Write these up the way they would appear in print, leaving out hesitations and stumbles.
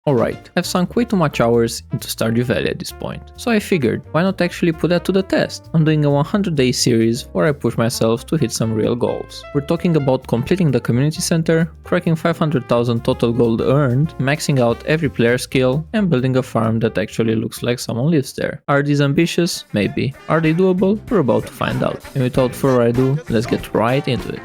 Alright, I've sunk way too much hours into Stardew Valley at this point, so I figured, why not actually put that to the test? I'm doing a 100-day series where I push myself to hit some real goals. We're talking about completing the community center, cracking 500,000 total gold earned, maxing out every player skill, and building a farm that actually looks like someone lives there. Are these ambitious? Maybe. Are they doable? We're about to find out. And without further ado, let's get right into it.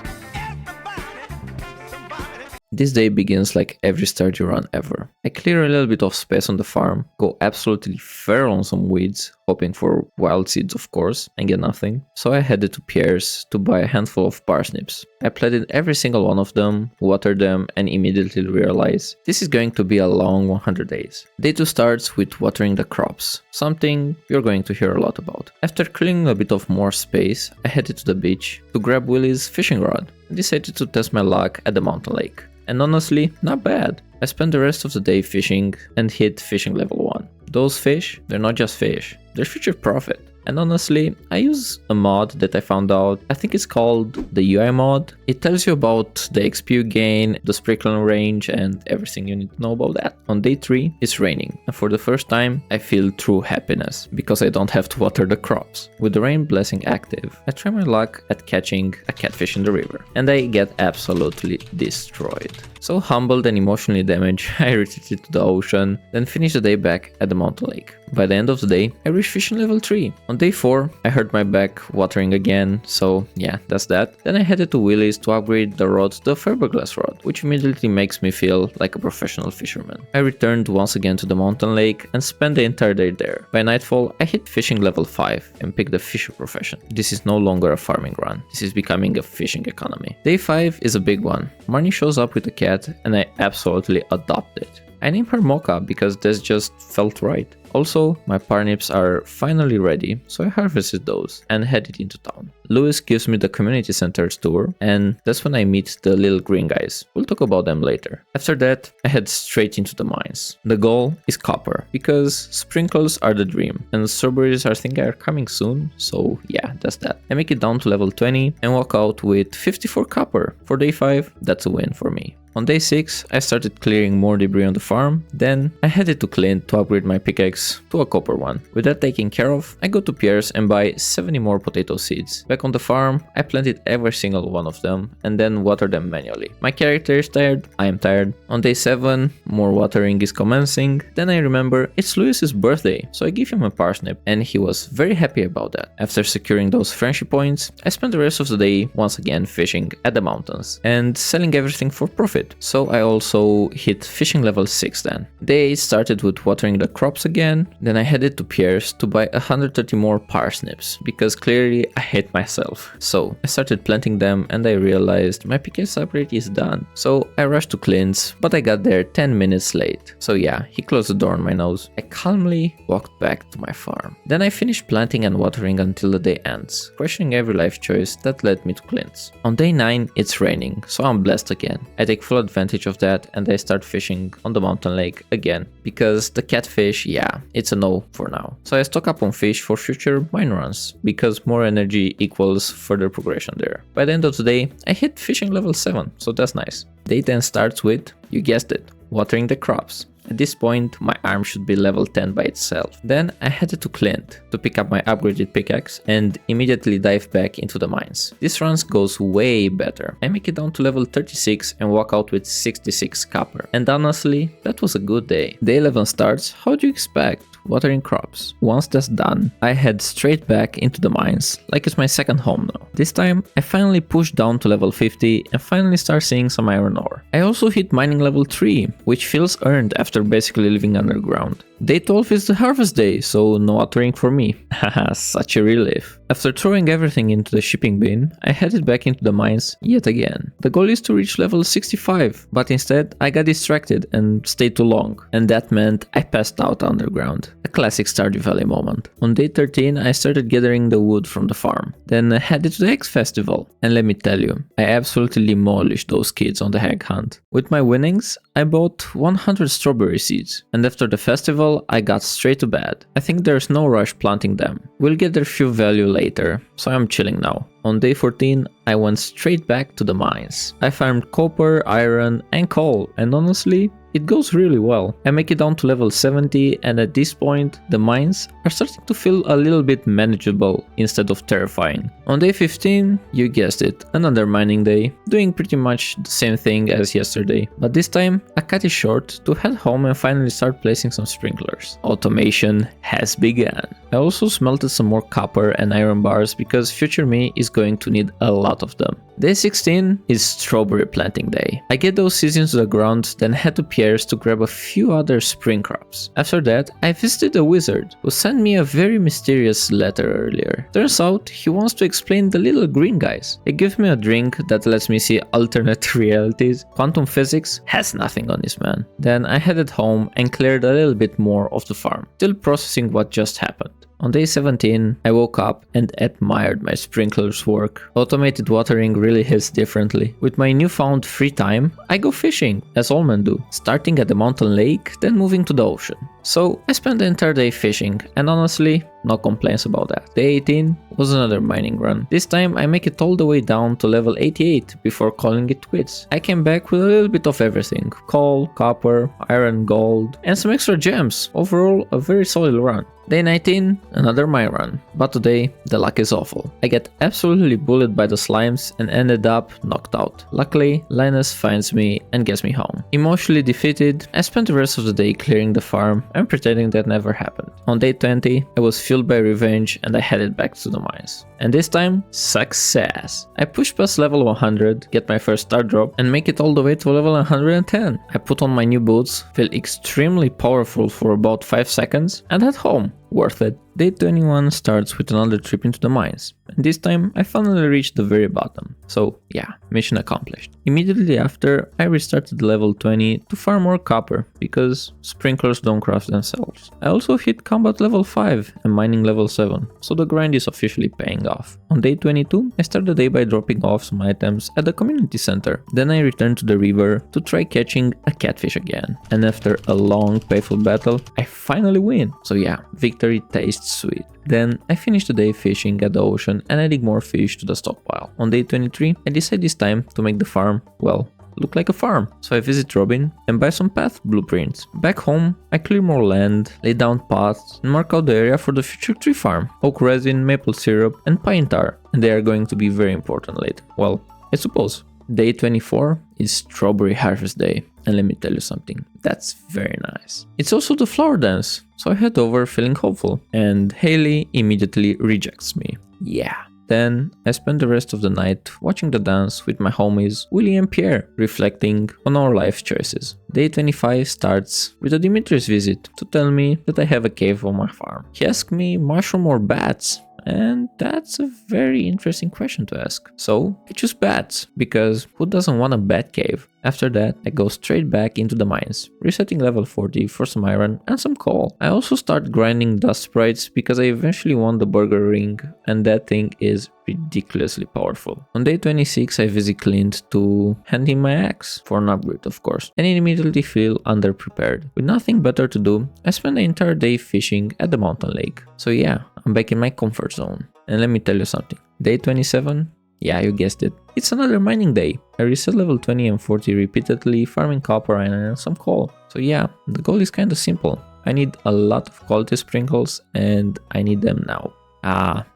This day begins like every Stardew run ever. I clear a little bit of space on the farm, go absolutely feral on some weeds, hoping for wild seeds of course, and get nothing. So I headed to Pierre's to buy a handful of parsnips. I planted every single one of them, watered them, and immediately realized this is going to be a long 100 days. Day 2 starts with watering the crops, something you're going to hear a lot about. After clearing a bit of more space, I headed to the beach to grab Willie's fishing rod and decided to test my luck at the mountain lake. And honestly, not bad. I spent the rest of the day fishing and hit fishing level 1. Those fish, they're not just fish, they're future profit. And honestly, I use a mod that I found out, I think it's called the UI mod. It tells you about the XP you gain, the sprinkler range, and everything you need to know about that. On day 3, it's raining, and for the first time, I feel true happiness, because I don't have to water the crops. With the rain blessing active, I try my luck at catching a catfish in the river, and I get absolutely destroyed. So humbled and emotionally damaged, I retreated to the ocean, then finished the day back at the mountain lake. By the end of the day, I reached fishing level 3. On day 4, I hurt my back watering again, so yeah, that's that. Then I headed to Willie's to upgrade the rod to the fiberglass rod, which immediately makes me feel like a professional fisherman. I returned once again to the mountain lake and spent the entire day there. By nightfall, I hit fishing level 5 and picked the fisher profession. This is no longer a farming run, this is becoming a fishing economy. Day 5 is a big one. Marnie shows up with a cat and I absolutely adopt it. I named her Mocha because this just felt right. Also, my parsnips are finally ready, so I harvested those and headed into town. Lewis gives me the community center tour, and that's when I meet the little green guys. We'll talk about them later. After that, I head straight into the mines. The goal is copper, because sprinkles are the dream, and strawberries I think are coming soon, so yeah, that's that. I make it down to level 20 and walk out with 54 copper. For day 5, that's a win for me. On day 6, I started clearing more debris on the farm, then I headed to Clint to upgrade my pickaxe to a copper one. With that taken care of, I go to Pierre's and buy 70 more potato seeds. Back on the farm, I planted every single one of them and then water them manually. My character is tired, I am tired. On day 7, more watering is commencing. Then I remember it's Louis's birthday, so I give him a parsnip and he was very happy about that. After securing those friendship points, I spent the rest of the day once again fishing at the mountains and selling everything for profit. So I also hit fishing level 6 then. Day 8 started with watering the crops again, then I headed to Pierre's to buy 130 more parsnips, because clearly I hate myself. So I started planting them and I realized my pickaxe upgrade is done. So I rushed to Clint's, but I got there 10 minutes late. So yeah, he closed the door on my nose. I calmly walked back to my farm. Then I finished planting and watering until the day ends, questioning every life choice that led me to Clint's. On day 9, it's raining, so I'm blessed again. I take full advantage of that and I start fishing on the mountain lake again, because the catfish, yeah, it's a no for now. So I stock up on fish for future mine runs, because more energy equals further progression there. By the end of the day, I hit fishing level 7, so that's nice. Day 10 starts with, you guessed it, watering the crops. At this point, my arm should be level 10 by itself. Then I headed to Clint to pick up my upgraded pickaxe and immediately dive back into the mines. This run goes way better. I make it down to level 36 and walk out with 66 copper. And honestly, that was a good day. Day 11 starts, how do you expect? Watering crops. Once that's done, I head straight back into the mines, like it's my second home now. This time, I finally push down to level 50 and finally start seeing some iron ore. I also hit mining level 3, which feels earned after basically living underground. Day 12 is the harvest day, so no watering for me. Haha, such a relief. After throwing everything into the shipping bin, I headed back into the mines yet again. The goal is to reach level 65, but instead I got distracted and stayed too long, and that meant I passed out underground. A classic Stardew Valley moment. On day 13, I started gathering the wood from the farm, then headed to the Egg Festival, and let me tell you, I absolutely demolished those kids on the egg hunt. With my winnings, I bought 100 strawberry seeds, and after the festival, I got straight to bed. I think there's no rush planting them. We'll get their few value later, so I'm chilling now. On day 14, I went straight back to the mines. I farmed copper, iron, and coal, and honestly, it goes really well. I make it down to level 70 and at this point the mines are starting to feel a little bit manageable instead of terrifying. On day 15, you guessed it, another mining day, doing pretty much the same thing as yesterday, but this time I cut it short to head home and finally start placing some sprinklers. Automation has begun. I also smelted some more copper and iron bars because future me is going to need a lot of them. Day 16 is strawberry planting day. I get those seeds into the ground, then head to Pierre's to grab a few other spring crops. After that, I visited a wizard who sent me a very mysterious letter earlier. Turns out he wants to explain the little green guys. He gives me a drink that lets me see alternate realities. Quantum physics has nothing on this man. Then I headed home and cleared a little bit more of the farm, still processing what just happened. On day 17, I woke up and admired my sprinklers work. Automated watering really hits differently. With my newfound free time, I go fishing, as all men do, starting at the mountain lake, then moving to the ocean. So I spent the entire day fishing, and honestly, no complaints about that. Day 18 was another mining run. This time I make it all the way down to level 88 before calling it quits. I came back with a little bit of everything: coal, copper, iron, gold, and some extra gems. Overall, a very solid run. Day 19, another mine run, but today the luck is awful. I get absolutely bullied by the slimes and ended up knocked out. Luckily, Linus finds me and gets me home. Emotionally defeated, I spent the rest of the day clearing the farm and pretending that never happened. On day 20, I was fueled by revenge and I headed back to the mines. And this time, success! I push past level 100, get my first star drop, and make it all the way to level 110. I put on my new boots, feel extremely powerful for about 5 seconds, and head home. Worth it. Day 21 starts with another trip into the mines, and this time I finally reached the very bottom. So yeah, mission accomplished. Immediately after, I restarted level 20 to farm more copper, because sprinklers don't craft themselves. I also hit combat level 5 and mining level 7, so the grind is officially paying off. On day 22, I start the day by dropping off some items at the community center. Then I return to the river to try catching a catfish again, and after a long painful battle, I finally win. So yeah, victory tastes sweet. Then I finish the day fishing at the ocean and adding more fish to the stockpile. On day 23, I decide this time to make the farm, well, look like a farm. So I visit Robin and buy some path blueprints. Back home, I clear more land, lay down paths, and mark out the area for the future tree farm. Oak resin, maple syrup, and pine tar, and they are going to be very important later. Well, I suppose. Day 24 is strawberry harvest day, and let me tell you something, that's very nice. It's also the flower dance, so I head over feeling hopeful, and Haley immediately rejects me. Yeah. Then I spend the rest of the night watching the dance with my homies Willie and Pierre, reflecting on our life choices. Day 25 starts with a Dimitri's visit to tell me that I have a cave on my farm. He asked me mushroom or bats, and that's a very interesting question to ask. So I choose bats, because who doesn't want a bat cave? After that, I go straight back into the mines, resetting level 40 for some iron and some coal. I also start grinding dust sprites because I eventually won the burger ring, and that thing is ridiculously powerful. On day 26, I visit Clint to hand him my axe, for an upgrade of course, and I immediately feel underprepared. With nothing better to do, I spend the entire day fishing at the mountain lake. So yeah, I'm back in my comfort zone. And let me tell you something, day 27, yeah, you guessed it, it's another mining day. I reset level 20 and 40 repeatedly, farming copper, iron, and some coal. So yeah, the goal is kinda simple. I need a lot of quality sprinkles, and I need them now.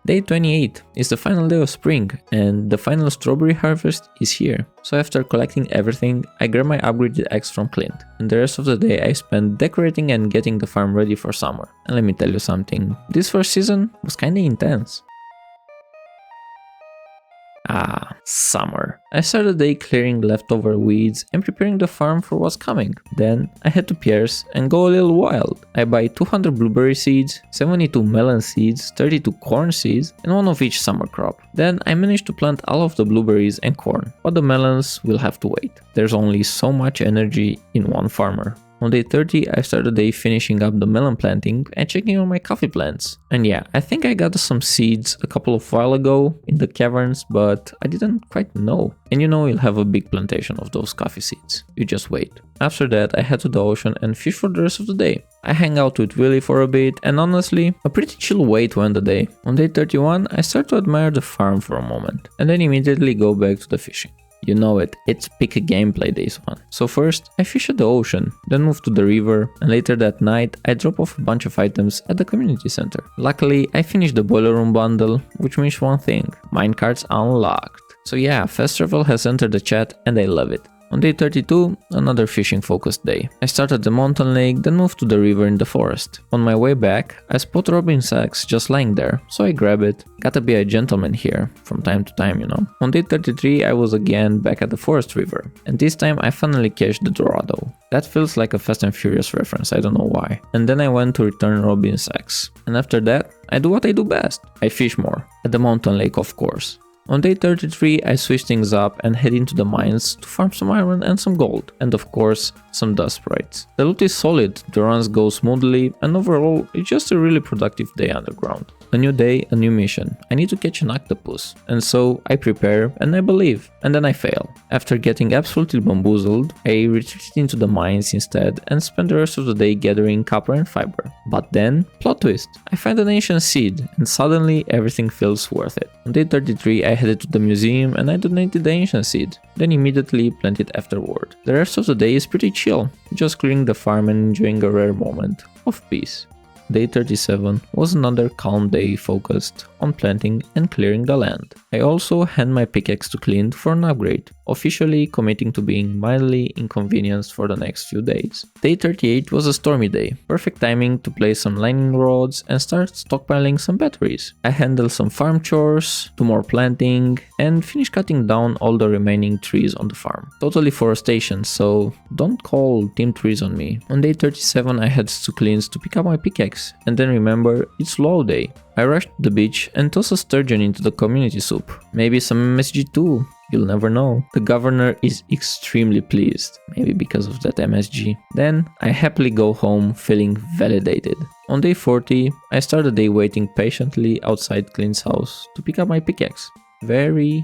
Day 28 is the final day of spring, and the final strawberry harvest is here. So after collecting everything, I grab my upgraded axe from Clint, and the rest of the day I spent decorating and getting the farm ready for summer. And let me tell you something, this first season was kinda intense. Summer. I started the day clearing leftover weeds and preparing the farm for what's coming. Then I head to Pierre's and go a little wild. I buy 200 blueberry seeds, 72 melon seeds, 32 corn seeds, and one of each summer crop. Then I managed to plant all of the blueberries and corn, but the melons will have to wait. There's only so much energy in one farmer. On day 30, I started the day finishing up the melon planting and checking on my coffee plants. And yeah, I think I got some seeds a couple of while ago in the caverns, but I didn't quite know. And you know you'll have a big plantation of those coffee seeds. You just wait. After that, I head to the ocean and fish for the rest of the day. I hang out with Willie for a bit, and honestly, a pretty chill way to end the day. On day 31, I start to admire the farm for a moment, and then immediately go back to the fishing. You know it, it's peak gameplay days one. So first, I fish at the ocean, then move to the river, and later that night, I drop off a bunch of items at the community center. Luckily, I finished the boiler room bundle, which means one thing, minecarts unlocked. So yeah, fast travel has entered the chat and I love it. On day 32, another fishing focused day. I start at the mountain lake, then move to the river in the forest. On my way back, I spot Robin's axe just lying there, so I grab it. Gotta be a gentleman here, from time to time, you know. On day 33, I was again back at the forest river, and this time I finally catch the Dorado. That feels like a Fast and Furious reference, I don't know why. And then I went to return Robin's axe. And after that, I do what I do best. I fish more. At the mountain lake, of course. On day 33, I switch things up and head into the mines to farm some iron and some gold, and of course, some dust sprites. The loot is solid, the runs go smoothly, and overall, it's just a really productive day underground. A new day, a new mission. I need to catch an octopus, and so I prepare and I believe, and then I fail. After getting absolutely bamboozled, I retreat into the mines instead and spend the rest of the day gathering copper and fiber. But then, plot twist, I find an ancient seed, and suddenly everything feels worth it. On day 33, I headed to the museum and I donated the ancient seed, then immediately planted afterward. The rest of the day is pretty chill, just clearing the farm and enjoying a rare moment of peace. Day 37 was another calm day focused on planting and clearing the land. I also hand my pickaxe to Clint for an upgrade, officially committing to being mildly inconvenienced for the next few days. Day 38 was a stormy day, perfect timing to place some lightning rods and start stockpiling some batteries. I handle some farm chores, do more planting, and finish cutting down all the remaining trees on the farm. Totally forestation, so don't call team trees on me. On day 37 I head to Clint's to pick up my pickaxe, and then remember, it's low day. I rush to the beach and toss a sturgeon into the community soup. Maybe some MSG too, you'll never know. The governor is extremely pleased, maybe because of that MSG. Then I happily go home feeling validated. On day 40, I start the day waiting patiently outside Clint's house to pick up my pickaxe. Very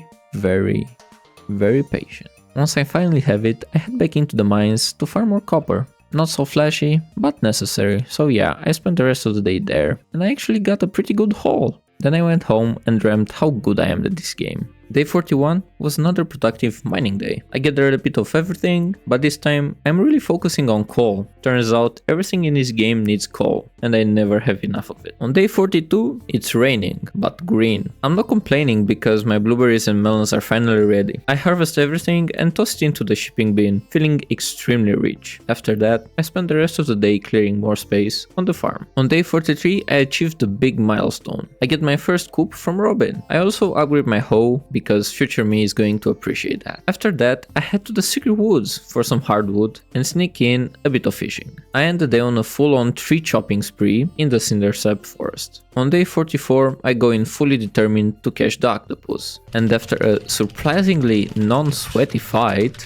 patient. Once I finally have it, I head back into the mines to farm more copper. Not so flashy, but necessary, so yeah, I spent the rest of the day there, and I actually got a pretty good haul. Then I went home and dreamt how good I am at this game. Day 41 was another productive mining day. I gathered a bit of everything, but this time I'm really focusing on coal. Turns out everything in this game needs coal, and I never have enough of it. On day 42, it's raining, but green. I'm not complaining because my blueberries and melons are finally ready. I harvest everything and toss it into the shipping bin, feeling extremely rich. After that, I spent the rest of the day clearing more space on the farm. On day 43, I achieved a big milestone. I get my first coop from Robin. I also upgrade my hoe, because future me is going to appreciate that. After that, I head to the secret woods for some hardwood and sneak in a bit of fishing. I end the day on a full-on tree chopping spree in the Cindersap forest. On day 44, I go in fully determined to catch the octopus, and after a surprisingly non-sweaty fight,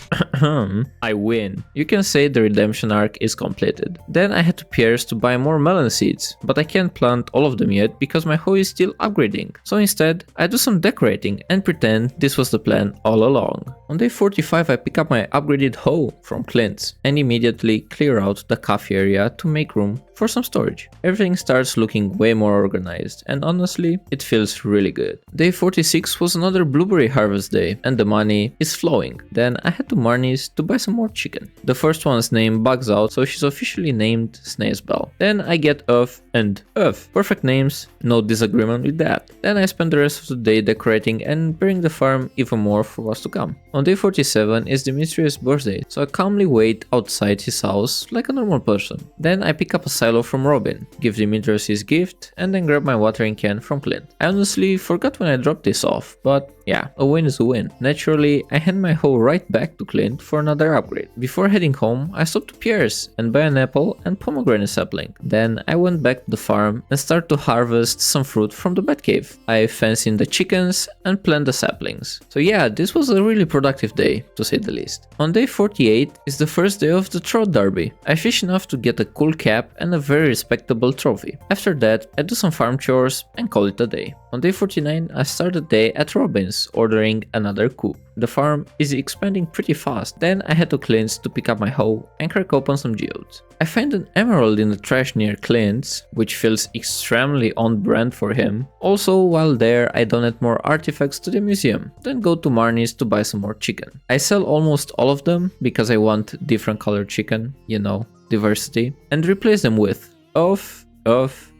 I win. You can say the redemption arc is completed. Then I head to Pierre's to buy more melon seeds, but I can't plant all of them yet because my hoe is still upgrading. So instead, I do some decorating and pretend this was the plan all along. On day 45, I pick up my upgraded hoe from Clint's and immediately clear out the coffee area to make room for some storage. Everything starts looking way more organized, and honestly, it feels really good. Day 46 was another blueberry harvest day, and the money is flowing. Then I head to Marnie's to buy some more chicken. The first one's name bugs out, so she's officially named Snailsbell. Then I get Uff and Uff. Perfect names, no disagreement with that. Then I spend the rest of the day decorating and preparing the farm even more for what's to come. On day 47 is Dimitrius' birthday, so I calmly wait outside his house like a normal person. Then I pick up a silo from Robin, give Dimitrius his gift, and then grab my watering can from Clint. I honestly forgot when I dropped this off, but yeah, a win is a win. Naturally, I hand my hoe right back to Clint for another upgrade. Before heading home, I stopped to Pierre's and buy an apple and pomegranate sapling. Then I went back to the farm and started to harvest some fruit from the Batcave. I fenced in the chickens and planted the saplings. So yeah, this was a really productive day, to say the least. On day 48 is the first day of the Trout Derby. I fish enough to get a cool cap and a very respectable trophy. After that, I do some farm chores and call it a day. On day 49, I start the day at Robin's, ordering another coop. The farm is expanding pretty fast, then I head to Clint's to pick up my hoe and crack open some geodes. I find an emerald in the trash near Clint's, which feels extremely on brand for him. Also, while there, I donate more artifacts to the museum, then go to Marnie's to buy some more chicken. I sell almost all of them because I want different colored chicken, you know, diversity, and replace them with off,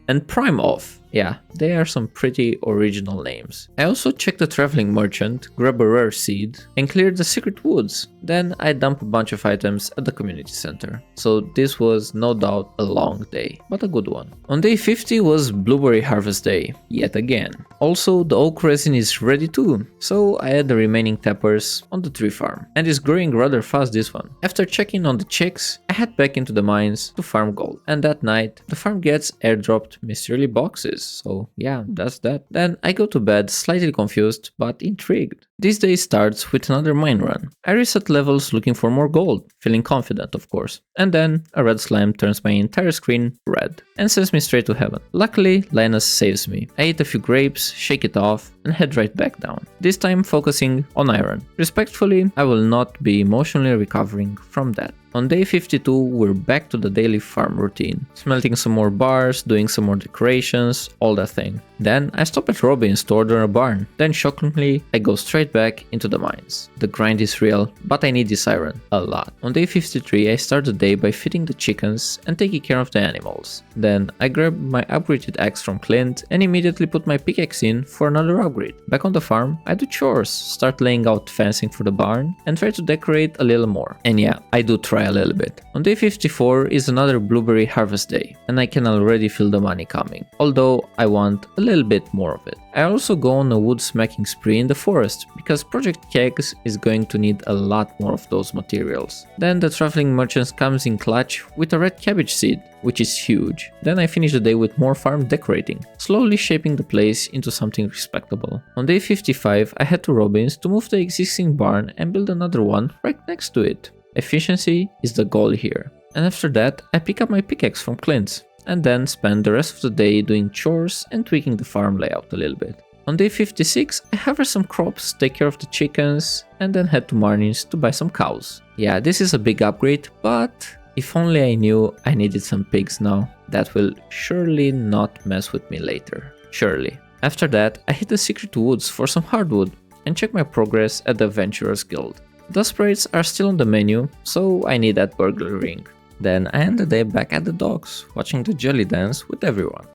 and prime off. Yeah, they are some pretty original names. I also check the traveling merchant, grab a rare seed, and clear the secret woods. Then I dump a bunch of items at the community center. So this was no doubt a long day, but a good one. On day 50 was blueberry harvest day, yet again. Also, the oak resin is ready too, so I add the remaining tappers on the tree farm, and it's growing rather fast this one. After checking on the chicks, I head back into the mines to farm gold, and that night, the farm gets airdropped mystery boxes. So yeah, that's that. Then I go to bed slightly confused but intrigued. This day starts with another mine run. I reset levels looking for more gold, feeling confident of course. And then a red slime turns my entire screen red and sends me straight to heaven. Luckily, Linus saves me. I eat a few grapes, shake it off, and head right back down. This time focusing on iron. Respectfully, I will not be emotionally recovering from that. On day 52, we're back to the daily farm routine. Smelting some more bars, doing some more decorations, all that thing. Then I stop at Robin's to order a barn. Then shockingly, I go straight back into the mines. The grind is real, but I need this iron a lot. On day 53, I start the day by feeding the chickens and taking care of the animals. Then I grab my upgraded axe from Clint and immediately put my pickaxe in for another upgrade. Back on the farm, I do chores, start laying out fencing for the barn and try to decorate a little more. And yeah, I do try a little bit. On day 54 is another blueberry harvest day, and I can already feel the money coming, although I want a little bit more of it. I also go on a wood smacking spree in the forest, because Project Kegs is going to need a lot more of those materials. Then the traveling merchant comes in clutch with a red cabbage seed, which is huge. Then I finish the day with more farm decorating, slowly shaping the place into something respectable. On day 55, I head to Robin's to move the existing barn and build another one right next to it. Efficiency is the goal here. And after that, I pick up my pickaxe from Clint's, and then spend the rest of the day doing chores and tweaking the farm layout a little bit. On day 56, I harvest some crops, take care of the chickens, and then head to Marnie's to buy some cows. Yeah, this is a big upgrade, but if only I knew I needed some pigs now. That will surely not mess with me later. Surely. After that, I hit the secret woods for some hardwood and check my progress at the Adventurers Guild. The sprites are still on the menu, so I need that burglary ring. Then I end the day back at the docks, watching the jelly dance with everyone.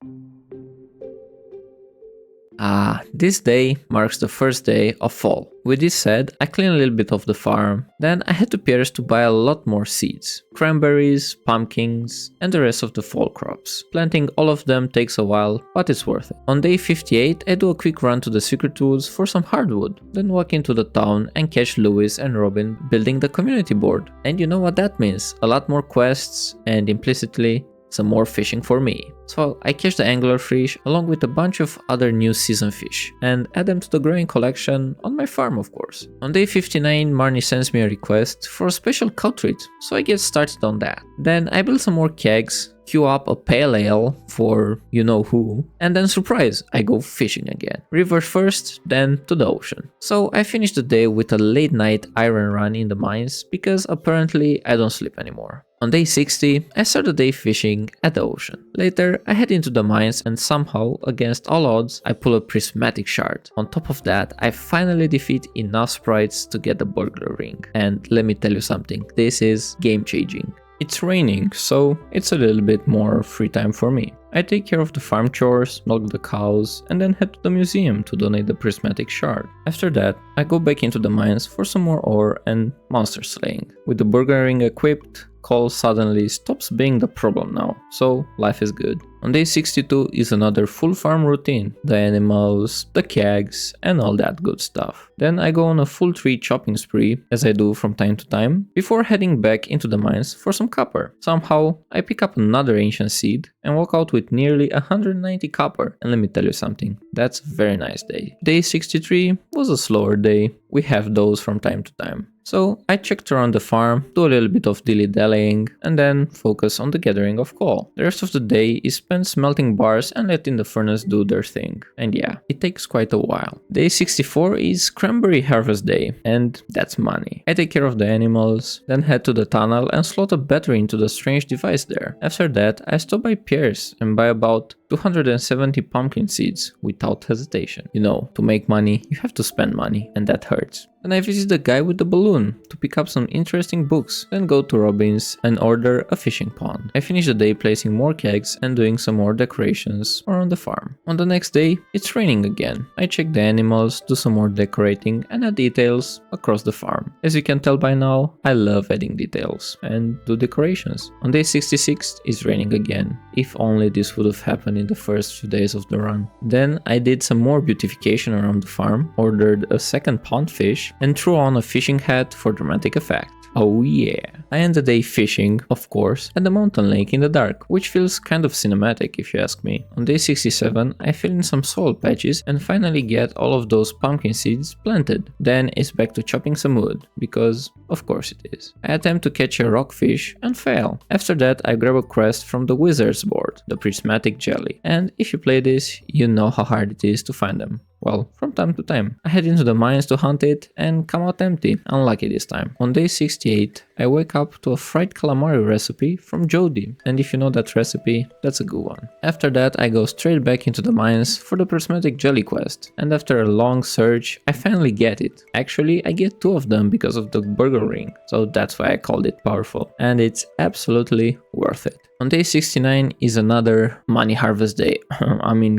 This day marks the first day of fall. With this said, I clean a little bit of the farm, then I head to Pierre's to buy a lot more seeds. Cranberries, pumpkins, and the rest of the fall crops. Planting all of them takes a while, but it's worth it. On day 58, I do a quick run to the secret woods for some hardwood, then walk into the town and catch Louis and Robin building the community board. And you know what that means? A lot more quests, and implicitly, some more fishing for me. So I catch the anglerfish along with a bunch of other new season fish and add them to the growing collection on my farm of course. On day 59 Marnie sends me a request for a special cow treat, so I get started on that. Then I build some more kegs, queue up a pale ale for you know who, and then surprise, I go fishing again. River first, then to the ocean. So I finish the day with a late night iron run in the mines because apparently I don't sleep anymore. On day 60, I start the day fishing at the ocean. Later, I head into the mines and somehow, against all odds, I pull a prismatic shard. On top of that, I finally defeat enough sprites to get the burglar ring. And let me tell you something, this is game changing. It's raining, so it's a little bit more free time for me. I take care of the farm chores, milk the cows, and then head to the museum to donate the prismatic shard. After that, I go back into the mines for some more ore and monster slaying. With the burglar ring equipped, coal suddenly stops being the problem now, so life is good. On day 62 is another full farm routine, the animals, the kegs, and all that good stuff. Then I go on a full tree chopping spree, as I do from time to time, before heading back into the mines for some copper. Somehow, I pick up another ancient seed and walk out with nearly 190 copper, and let me tell you something, that's a very nice day. Day 63 was a slower day, we have those from time to time. So I checked around the farm, do a little bit of dilly-dallying, and then focus on the gathering of coal. The rest of the day is spent smelting bars and letting the furnace do their thing. And yeah, it takes quite a while. Day 64 is cranberry harvest day, and that's money. I take care of the animals, then head to the tunnel and slot a battery into the strange device there. After that, I stop by Pierre's and buy about 270 pumpkin seeds without hesitation. You know, to make money, you have to spend money, and that hurts. Then I visit the guy with the balloon to pick up some interesting books, then go to Robin's and order a fishing pond. I finish the day placing more kegs and doing some more decorations around the farm. On the next day, it's raining again. I check the animals, do some more decorating and add details across the farm. As you can tell by now, I love adding details and do decorations. On day 66, it's raining again. If only this would have happened in the first few days of the run. Then I did some more beautification around the farm, ordered a second pond fish, and threw on a fishing hat for dramatic effect. Oh yeah. I end the day fishing, of course, at the mountain lake in the dark, which feels kind of cinematic if you ask me. On day 67, I fill in some soil patches and finally get all of those pumpkin seeds planted. Then it's back to chopping some wood, because of course it is. I attempt to catch a rockfish and fail. After that, I grab a quest from the wizard's board, the prismatic jelly. And if you play this, you know how hard it is to find them. Well, from time to time. I head into the mines to hunt it and come out empty, unlucky this time. On day 68, I wake up to a fried calamari recipe from Jody, and if you know that recipe, that's a good one. After that, I go straight back into the mines for the prismatic jelly quest, and after a long search, I finally get it. Actually, I get 2 of them because of the burger ring, so that's why I called it powerful, and it's absolutely worth it. On day 69 is another money harvest day,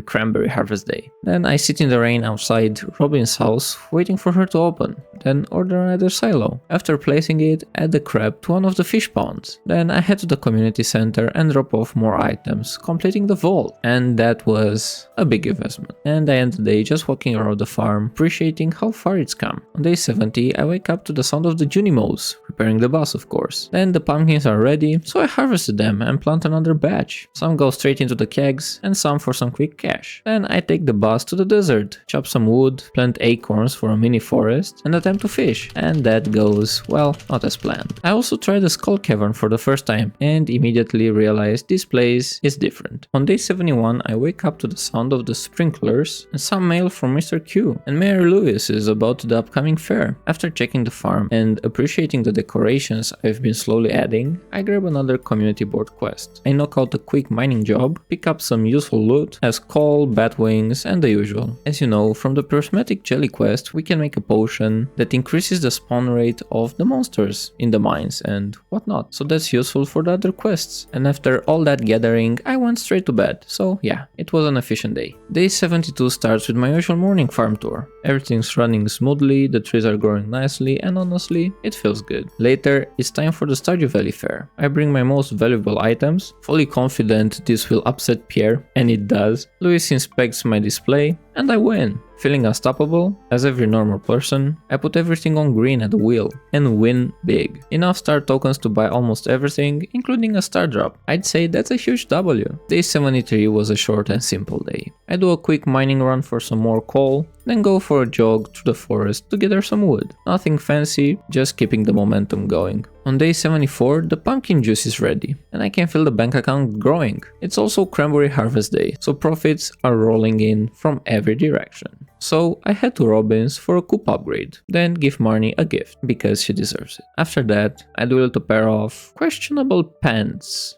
cranberry harvest day. Then I sit in the rain outside Robin's house waiting for her to open, then order another silo. After placing it, add the crab to one of the fish ponds. Then I head to the community center and drop off more items, completing the vault. And that was a big investment. And I end the day just walking around the farm, appreciating how far it's come. On day 70, I wake up to the sound of the Junimos, preparing the bus of course. Then the pumpkins are ready, so I harvested them and plant another batch. Some go straight into the kegs, and some for some quick cash. Then I take the bus to the desert, chop some wood, plant acorns for a mini forest, and attempt to fish. And that goes, well, not as planned. I also tried the skull cavern for the first time, and immediately realized this place is different. On day 71, I wake up to the sound of the sprinklers and some mail from Mr. Q, and Mayor Lewis is about the upcoming fair. After checking the farm and appreciating the decorations I've been slowly adding, I grab another community board quest. I knock out a quick mining job, pick up some useful loot, as coal, bat wings, and the usual. As you know, from the prismatic jelly quest, we can make a potion that increases the spawn rate of the monsters in the mines and whatnot. So that's useful for the other quests. And after all that gathering, I went straight to bed. So yeah, it was an efficient day. Day 72 starts with my usual morning farm tour. Everything's running smoothly, the trees are growing nicely, and honestly, it feels good. Later, it's time for the Stardew Valley fair. I bring my most valuable items, fully confident this will upset Pierre, and it does. Louis inspects my display, and I win. Feeling unstoppable, as every normal person, I put everything on green at the wheel, and win big. Enough star tokens to buy almost everything, including a star drop. I'd say that's a huge W. Day 73 was a short and simple day. I do a quick mining run for some more coal, then go for a jog through the forest to gather some wood. Nothing fancy, just keeping the momentum going. On day 74, the pumpkin juice is ready, and I can feel the bank account growing. It's also cranberry harvest day, so profits are rolling in from every direction. So I head to Robin's for a coop upgrade, then give Marnie a gift, because she deserves it. After that, I duel a pair of questionable pants,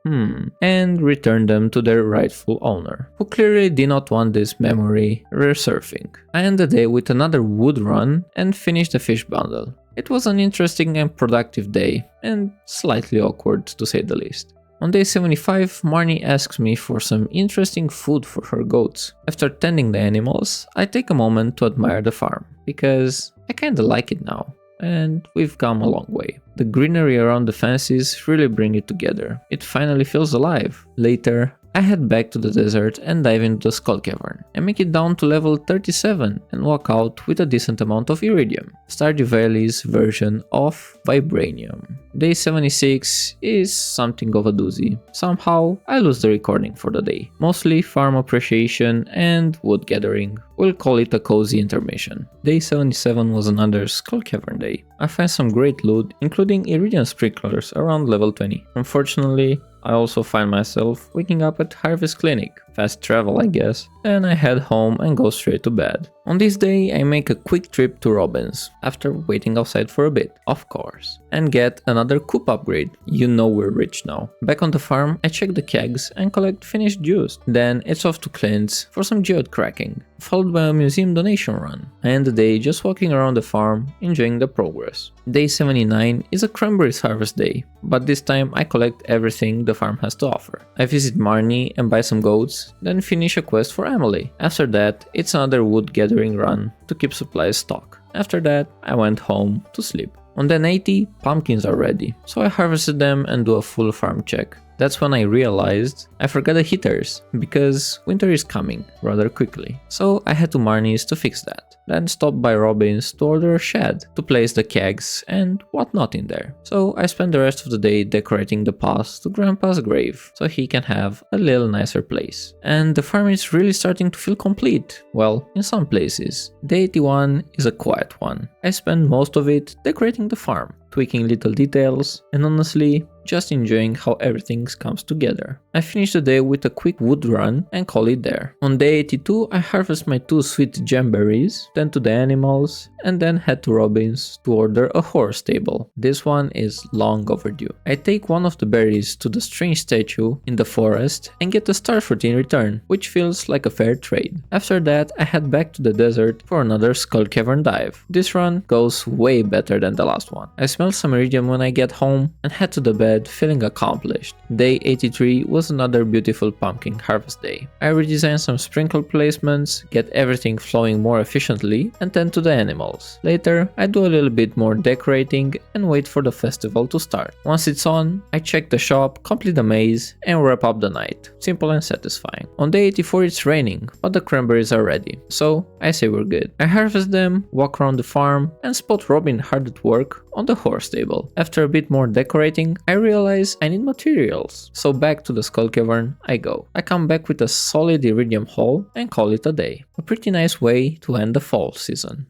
and return them to their rightful owner, who clearly did not want this memory resurfing. I end the day with another wood run and finish the fish bundle. It was an interesting and productive day, and slightly awkward to say the least. On day 75, Marnie asks me for some interesting food for her goats. After tending the animals, I take a moment to admire the farm, because I kinda like it now, and we've come a long way. The greenery around the fences really bring it together. It finally feels alive. Later, I head back to the desert and dive into the Skull Cavern. I make it down to level 37 and walk out with a decent amount of iridium. Stardew Valley's version of Vibranium. Day 76 is something of a doozy. Somehow, I lose the recording for the day. Mostly farm appreciation and wood gathering. We'll call it a cozy intermission. Day 77 was another Skull Cavern day. I find some great loot, including iridium sprinklers around level 20. Unfortunately, I also find myself waking up at Harvest Clinic. Fast travel, I guess. Then I head home and go straight to bed. On this day, I make a quick trip to Robin's, after waiting outside for a bit, of course, and get another coop upgrade. You know we're rich now. Back on the farm, I check the kegs and collect finished juice. Then it's off to Clint's for some geode cracking, followed by a museum donation run. I end the day just walking around the farm, enjoying the progress. Day 79 is a cranberries harvest day, but this time I collect everything the farm has to offer. I visit Marnie and buy some goats, then finish a quest for Emily. After that, it's another wood gathering run to keep supplies stocked. After that, I went home to sleep. On day 80, pumpkins are ready, so I harvested them and do a full farm check. That's when I realized I forgot the heaters, because winter is coming rather quickly. So I had to Marnie's to fix that. Then stopped by Robin's to order a shed to place the kegs and whatnot in there. So I spent the rest of the day decorating the path to Grandpa's grave, so he can have a little nicer place. And the farm is really starting to feel complete. Well, in some places. Day 81 is a quiet one. I spend most of it decorating the farm, tweaking little details, and honestly, just enjoying how everything comes together. I finish the day with a quick wood run and call it there. On day 82, I harvest my 2 sweet gemberries, tend to the animals, and then head to Robin's to order a horse stable. This one is long overdue. I take one of the berries to the strange statue in the forest and get a starfruit in return, which feels like a fair trade. After that, I head back to the desert for another Skull Cavern dive. This run goes way better than the last one. I smell some iridium when I get home and head to the bed feeling accomplished. Day 83 was another beautiful pumpkin harvest day. I redesign some sprinkle placements, get everything flowing more efficiently, and tend to the animals. Later, I do a little bit more decorating and wait for the festival to start. Once it's on, I check the shop, complete the maze, and wrap up the night. Simple and satisfying. On day 84 it's raining, but the cranberries are ready, so I say we're good. I harvest them, walk around the farm, and spot Robin hard at work on the horse stable. After a bit more decorating, I realize I need materials, so back to the Skull Cavern I go. I come back with a solid iridium haul and call it a day. A pretty nice way to end the fall season.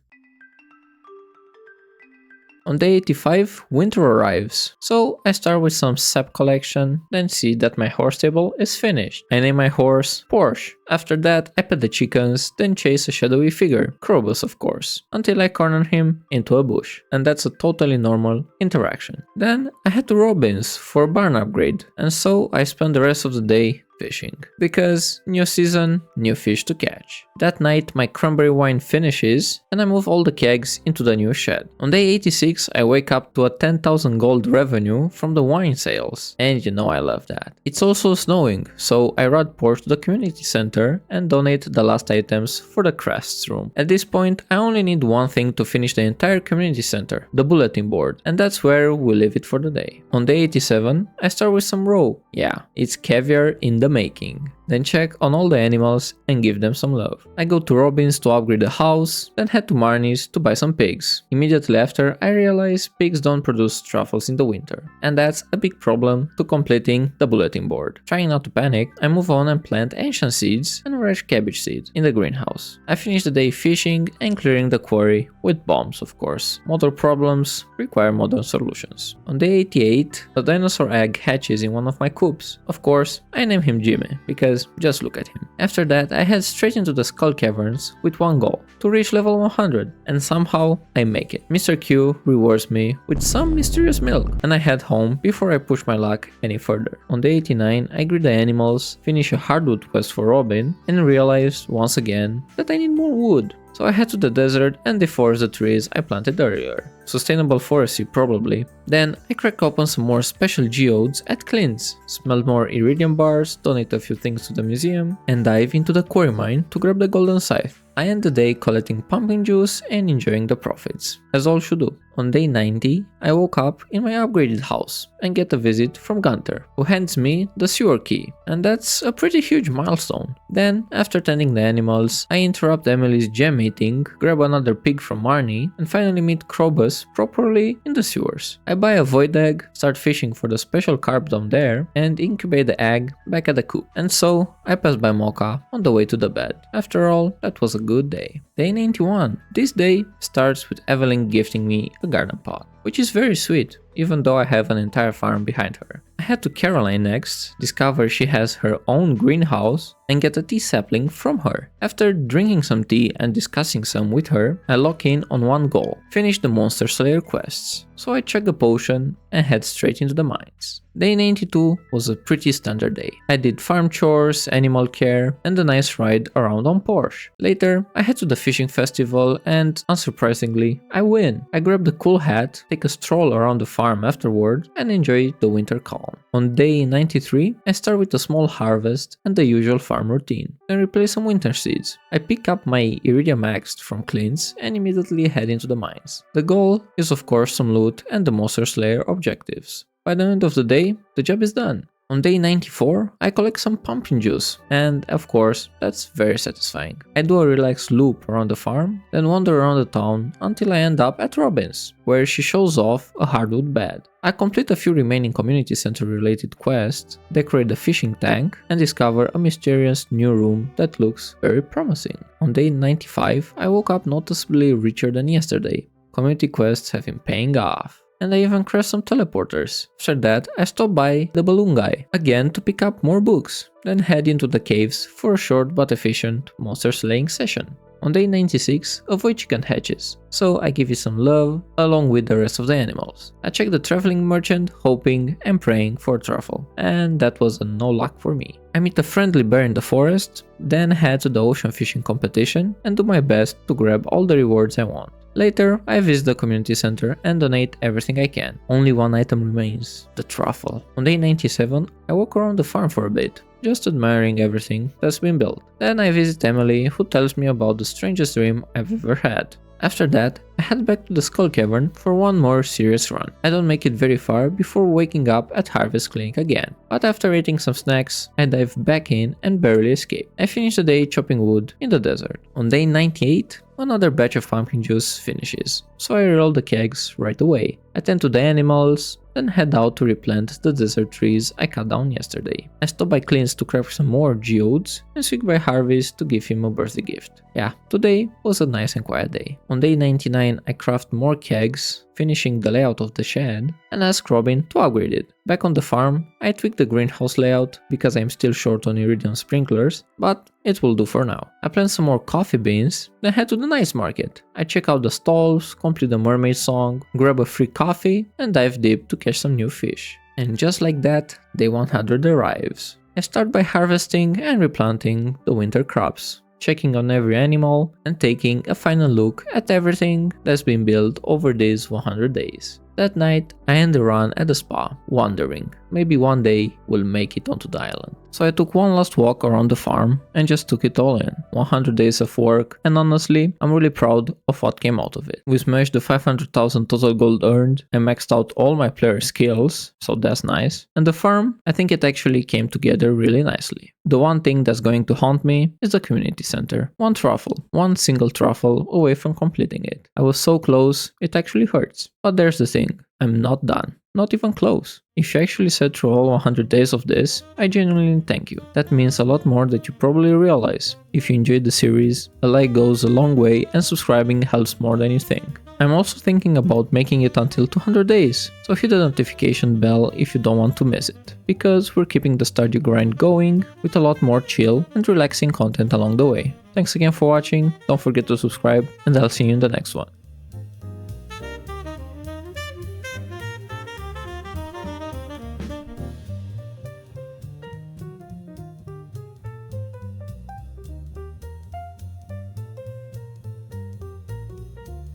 On day 85, winter arrives, so I start with some sap collection, then see that my horse stable is finished. I name my horse Porsche. After that, I pet the chickens, then chase a shadowy figure, Krobus of course, until I corner him into a bush, and that's a totally normal interaction. Then I head to Robin's for a barn upgrade, and so I spend the rest of the day fishing. Because new season, new fish to catch. That night my cranberry wine finishes and I move all the kegs into the new shed. On day 86 I wake up to a 10,000 gold revenue from the wine sales. And you know I love that. It's also snowing, so I ride Porsche to the community center and donate the last items for the crafts room. At this point I only need one thing to finish the entire community center, the bulletin board, and that's where we'll leave it for the day. On day 87 I start with some roe. Yeah, it's caviar in the making. Then check on all the animals and give them some love. I go to Robin's to upgrade the house, then head to Marnie's to buy some pigs. Immediately after, I realize pigs don't produce truffles in the winter, and that's a big problem to completing the bulletin board. Trying not to panic, I move on and plant ancient seeds and fresh cabbage seeds in the greenhouse. I finish the day fishing and clearing the quarry with bombs, of course. Modern problems require modern solutions. On day 88, a dinosaur egg hatches in one of my coops. Of course, I name him Jimmy, because just look at him. After that, I head straight into the Skull Caverns with one goal, to reach level 100, and somehow I make it. Mr. Q rewards me with some mysterious milk, and I head home before I push my luck any further. On day 89, I greet the animals, finish a hardwood quest for Robin, and realize once again that I need more wood. So I head to the desert and deforest the trees I planted earlier. Sustainable forestry probably. Then I crack open some more special geodes at Clint's, smell more iridium bars, donate a few things to the museum, and dive into the quarry mine to grab the golden scythe. I end the day collecting pumpkin juice and enjoying the profits, as all should do. On day 90, I woke up in my upgraded house and get a visit from Gunther, who hands me the sewer key, and that's a pretty huge milestone. Then, after tending the animals, I interrupt Emily's gem eating, grab another pig from Marnie, and finally meet Krobus properly in the sewers. I buy a void egg, start fishing for the special carp down there, and incubate the egg back at the coop. And so, I pass by Mocha on the way to the bed. After all, that was a good day. Day 91. This day starts with Evelyn gifting me a garden pot, which is very sweet, even though I have an entire farm behind her. I head to Caroline next, discover she has her own greenhouse, and get a tea sapling from her. After drinking some tea and discussing some with her, I lock in on one goal: finish the Monster Slayer quests. So I check the potion and head straight into the mines. Day 92 was a pretty standard day. I did farm chores, animal care, and a nice ride around on Porsche. Later, I head to the fishing festival and, unsurprisingly, I win. I grab the cool hat, take a stroll around the farm afterward, and enjoy the winter calm. On day 93, I start with a small harvest and the usual farm routine, then replace some winter seeds. I pick up my Iridium Axe from Clint's and immediately head into the mines. The goal is of course some loot and the Monster Slayer objectives. By the end of the day, the job is done. On day 94, I collect some pumpkin juice, and of course, that's very satisfying. I do a relaxed loop around the farm, then wander around the town until I end up at Robin's, where she shows off a hardwood bed. I complete a few remaining community center related quests, decorate the fishing tank, and discover a mysterious new room that looks very promising. On day 95, I woke up noticeably richer than yesterday. Community quests have been paying off. And I even crashed some teleporters. After that, I stopped by the balloon guy, again to pick up more books, then head into the caves for a short but efficient monster slaying session. On day 96, a void chicken hatches, so I give it some love along with the rest of the animals. I check the traveling merchant, hoping and praying for a truffle, and that was a no luck for me. I meet a friendly bear in the forest, then head to the ocean fishing competition and do my best to grab all the rewards I want. Later, I visit the community center and donate everything I can. Only one item remains: the truffle. On day 97, I walk around the farm for a bit, just admiring everything that's been built. Then I visit Emily, who tells me about the strangest dream I've ever had. After that, I head back to the Skull Cavern for one more serious run. I don't make it very far before waking up at Harvest Clinic again, but after eating some snacks, I dive back in and barely escape. I finish the day chopping wood in the desert. On day 98, another batch of pumpkin juice finishes, so I roll the kegs right away. I tend to the animals, then head out to replant the desert trees I cut down yesterday. I stop by Clint's to craft some more geodes and swing by Harvey's to give him a birthday gift. Yeah, today was a nice and quiet day. On day 99, I craft more kegs, finishing the layout of the shed, and ask Robin to upgrade it. Back on the farm, I tweak the greenhouse layout because I'm still short on iridium sprinklers, but it will do for now. I plant some more coffee beans, then head to the night market. I check out the stalls, complete the mermaid song, grab a free coffee, and dive deep to catch some new fish. And just like that, day 100 arrives. I start by harvesting and replanting the winter crops, checking on every animal and taking a final look at everything that's been built over these 100 days. That night, I end the run at the spa, wondering, maybe one day we'll make it onto the island. So I took one last walk around the farm and just took it all in. 100 days of work, and honestly, I'm really proud of what came out of it. We smashed the 500,000 total gold earned and maxed out all my player skills, so that's nice. And the farm, I think it actually came together really nicely. The one thing that's going to haunt me is the community center. One truffle, one single truffle away from completing it. I was so close, it actually hurts. But there's the thing, I'm not done. Not even close. If you actually sat through all 100 days of this, I genuinely thank you. That means a lot more than you probably realize. If you enjoyed the series, a like goes a long way and subscribing helps more than you think. I'm also thinking about making it until 200 days, so hit the notification bell if you don't want to miss it, because we're keeping the Stardew grind going with a lot more chill and relaxing content along the way. Thanks again for watching, don't forget to subscribe, and I'll see you in the next one.